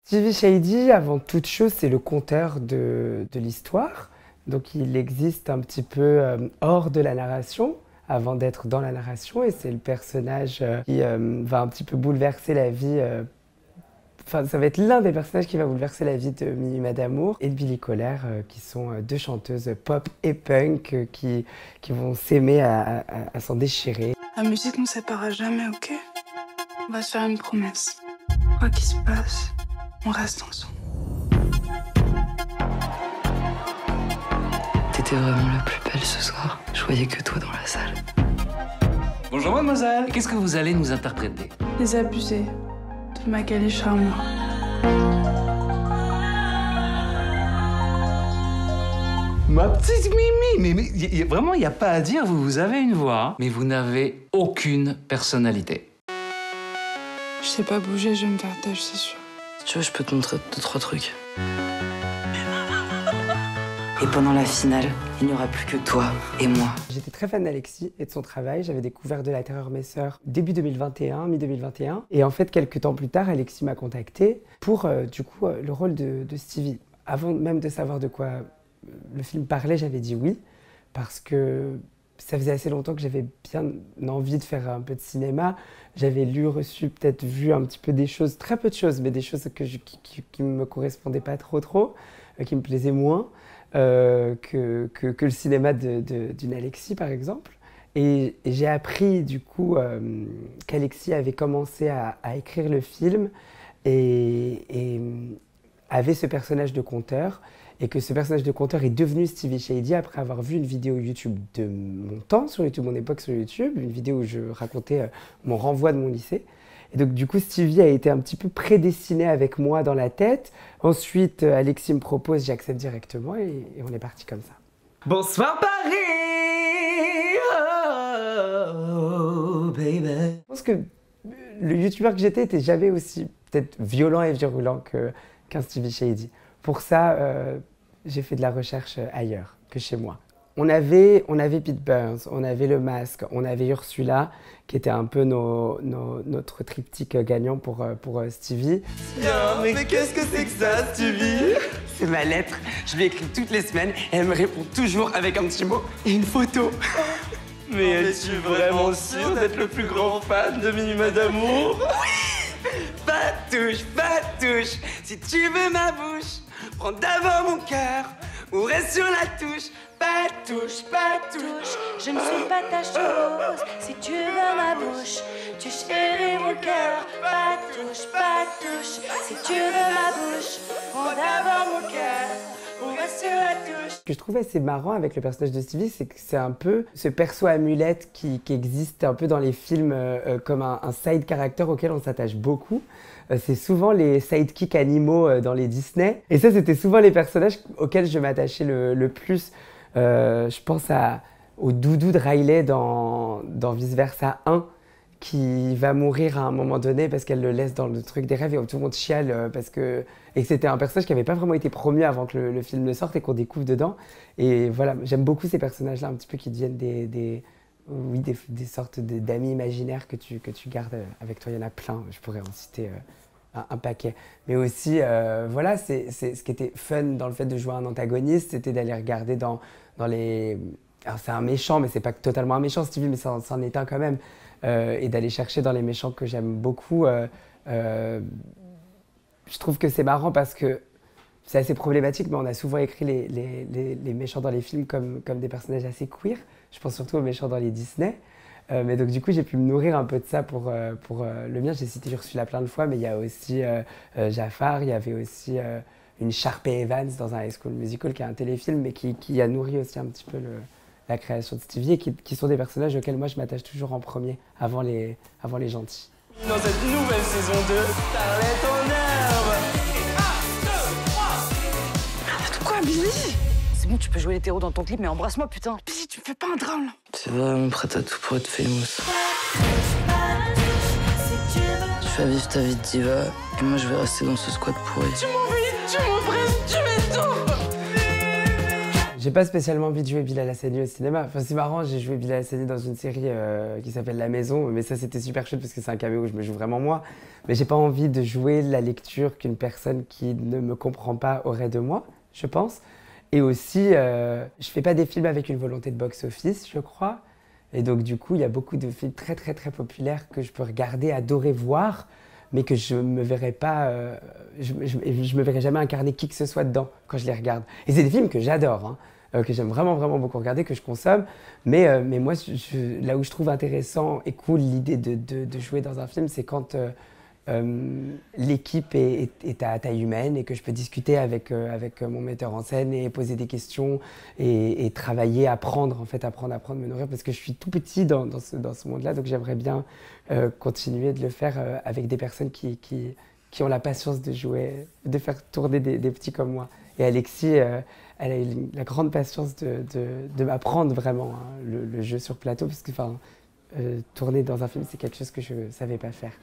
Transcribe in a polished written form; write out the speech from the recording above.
Stevie Shady, avant toute chose, c'est le conteur de l'histoire. Donc il existe un petit peu hors de la narration, avant d'être dans la narration, et c'est le personnage qui va un petit peu bouleverser la vie. Enfin, ça va être l'un des personnages qui va bouleverser la vie de Minima d'Amour et de Billy Colère, qui sont deux chanteuses pop et punk qui vont s'aimer à s'en déchirer. La musique nous séparera jamais, ok? On va se faire une promesse. Quoi qu'il se passe, on reste ensemble. T'étais vraiment la plus belle ce soir. Je voyais que toi dans la salle. Bonjour mademoiselle, qu'est-ce que vous allez nous interpréter? Les abusés de Magali Charmant. Ma petite Mimi, mais vraiment, il n'y a pas à dire, vous avez une voix, hein, mais vous n'avez aucune personnalité. Je sais pas bouger, je vais me faire tâche, c'est sûr. Si tu veux, je peux te montrer 2-3 trucs. Et pendant la finale, il n'y aura plus que toi et moi. J'étais très fan d'Alexis et de son travail. J'avais découvert De la Terreur mes sœurs début 2021, mi-2021. Et en fait, quelques temps plus tard, Alexis m'a contacté pour le rôle de Stevie. Avant même de savoir de quoi le film parlait, j'avais dit oui, parce que ça faisait assez longtemps que j'avais bien envie de faire un peu de cinéma. J'avais lu, reçu, peut-être vu un petit peu des choses, très peu de choses, mais des choses qui ne me correspondaient pas trop, qui me plaisaient moins que le cinéma d'une Alexis, par exemple. Et j'ai appris, du coup, qu'Alexis avait commencé à écrire le film et avait ce personnage de conteur, et que ce personnage de conteur est devenu Stevie Shady après avoir vu une vidéo YouTube de mon temps sur YouTube, mon époque sur YouTube, une vidéo où je racontais mon renvoi de mon lycée. Et donc du coup, Stevie a été un petit peu prédestiné avec moi dans la tête. Ensuite, Alexis me propose, j'accepte directement et on est parti comme ça. Bonsoir Paris, oh baby. Je pense que le youtubeur que j'étais était jamais aussi peut-être violent et virulent qu'un Stevie Shady. Pour ça, j'ai fait de la recherche ailleurs que chez moi. On avait Pete Burns, on avait Le Masque, on avait Ursula, qui était un peu notre triptyque gagnant pour Stevie. Mais qu'est-ce que c'est que ça, Stevie? C'est ma lettre. Je lui écris toutes les semaines et elle me répond toujours avec un petit mot et une photo. Mais es-tu vraiment sûr d'être le plus grand fan de Minima d'Amour? Oui! Pas de touche. Si tu veux ma bouche, prends d'abord mon cœur ou reste sur la touche. Pas de touche. Je ne suis pas ta chose. Si tu veux ma bouche, tu chéris mon cœur. Pas de touche. Si tu veux ma bouche, prends d'abord mon cœur ou reste sur la touche. Ce que je trouve assez marrant avec le personnage de Stevie, c'est que c'est un peu ce perso amulette qui existe un peu dans les films comme un side character auquel on s'attache beaucoup. C'est souvent les sidekicks animaux dans les Disney. Et ça, c'était souvent les personnages auxquels je m'attachais le plus. Je pense au doudou de Riley dans Vice Versa 1, qui va mourir à un moment donné parce qu'elle le laisse dans le truc des rêves et tout le monde chiale et que c'était un personnage qui n'avait pas vraiment été promu avant que le film ne sorte et qu'on découvre dedans. Et voilà, j'aime beaucoup ces personnages-là un petit peu qui deviennent des sortes d'amis imaginaires que tu gardes avec toi. Il y en a plein, je pourrais en citer un paquet. Mais aussi, voilà, c'est ce qui était fun dans le fait de jouer un antagoniste, c'était d'aller regarder dans les... Alors c'est un méchant, mais c'est pas totalement un méchant, Stevie, mais c'en est un quand même. Et d'aller chercher dans les méchants que j'aime beaucoup. Je trouve que c'est marrant parce que c'est assez problématique, mais on a souvent écrit les méchants dans les films comme des personnages assez queer. Je pense surtout aux méchants dans les Disney. Mais donc du coup, j'ai pu me nourrir un peu de ça pour le mien. J'ai cité Ursula plein de fois, mais il y a aussi Jafar, il y avait aussi une Sharpay Evans dans un High School Musical, qui est un téléfilm, mais qui a nourri aussi un petit peu la création de Stevie, et qui sont des personnages auxquels moi je m'attache toujours en premier, avant les gentils. Dans cette nouvelle saison de Starlet en herbe. Arrête quoi, Billy? C'est bon, tu peux jouer l'hétéro dans ton clip, mais embrasse-moi, putain. Billy, tu me fais pas un drame là. C'est vraiment prête à tout pour être famous. Tu vas vivre ta vie de diva, et moi je vais rester dans ce squat pourri. Tu m'oublies, tu m'oppresses, tu mets tout. J'ai pas spécialement envie de jouer Bilal Hassani au cinéma. Enfin, c'est marrant, j'ai joué Bilal Hassani dans une série qui s'appelle La Maison, mais ça c'était super chouette parce que c'est un caméo où je me joue vraiment moi. Mais j'ai pas envie de jouer la lecture qu'une personne qui ne me comprend pas aurait de moi, je pense. Et aussi, je fais pas des films avec une volonté de box-office, je crois. Et donc du coup, il y a beaucoup de films très très très populaires que je peux regarder, adorer voir, mais que je me verrai pas, je me verrai jamais incarner qui que ce soit dedans quand je les regarde. Et c'est des films que j'adore, hein, que j'aime vraiment vraiment beaucoup regarder, que je consomme. Mais moi, là où je trouve intéressant et cool l'idée de jouer dans un film, c'est quand l'équipe est à taille humaine et que je peux discuter avec mon metteur en scène et poser des questions et travailler, apprendre, me nourrir, parce que je suis tout petit dans ce monde-là, donc j'aimerais bien continuer de le faire avec des personnes qui ont la patience de jouer, de faire tourner des petits comme moi. Et Alexis, elle a eu la grande patience de m'apprendre vraiment, hein, le jeu sur plateau, parce que tourner dans un film, c'est quelque chose que je ne savais pas faire.